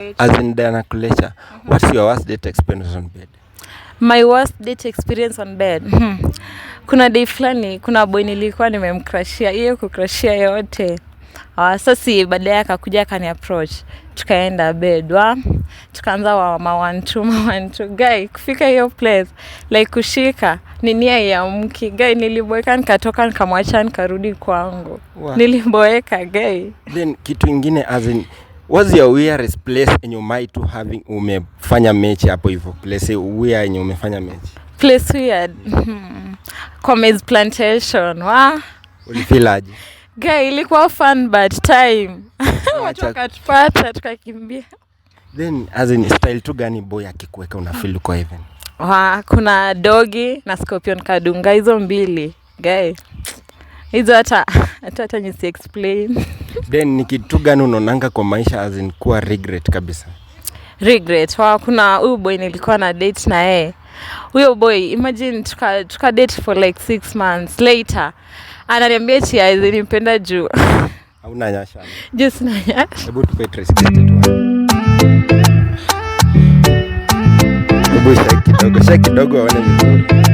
As in Diana Kulesha, what's your worst date experience on bed? My worst date experience on bed. Kuna day fulani, kuna boy nilikuwa nimemcrushia. Hiyo kucrushia yote. Sasa baadaye akakuja akani approach. Tukaenda bed. Tukaanza wa 1-2 guy kufika hiyo place like kushika nini ya mki guy niliboeka nikatoka nikamwacha nikarudi kwangu. Niliboeka guy. Then kitu ingine as in what's your weirdest place in your mind to having umefanya mechi hapo hivyo place weird yenye umefanya mechi? Place weird. Commerce Plantation. Ulifeel aje? Guy ilikuwa fun but time. Watu wakatupata tukakimbia. Then as in style tu gani boy akikuweka una feel uko heaven? Kuna Doggy na Scorpion Kadunga, hizo mbili. Guy. Hizo hata nisi explain. Then ni kitu gani unaonanga kwa maisha as in kuwa regret kabisa? Regret. Kuna huyu boy nilikuwa na date na yeye. Huyo boy imagine tuka date for like 6 months later. Ananiambia eti nilimpenda juu. Hauna nyasha. Just na nyasha. Hebu tupe trace tu. Hebu shake kidogo aone vizuri.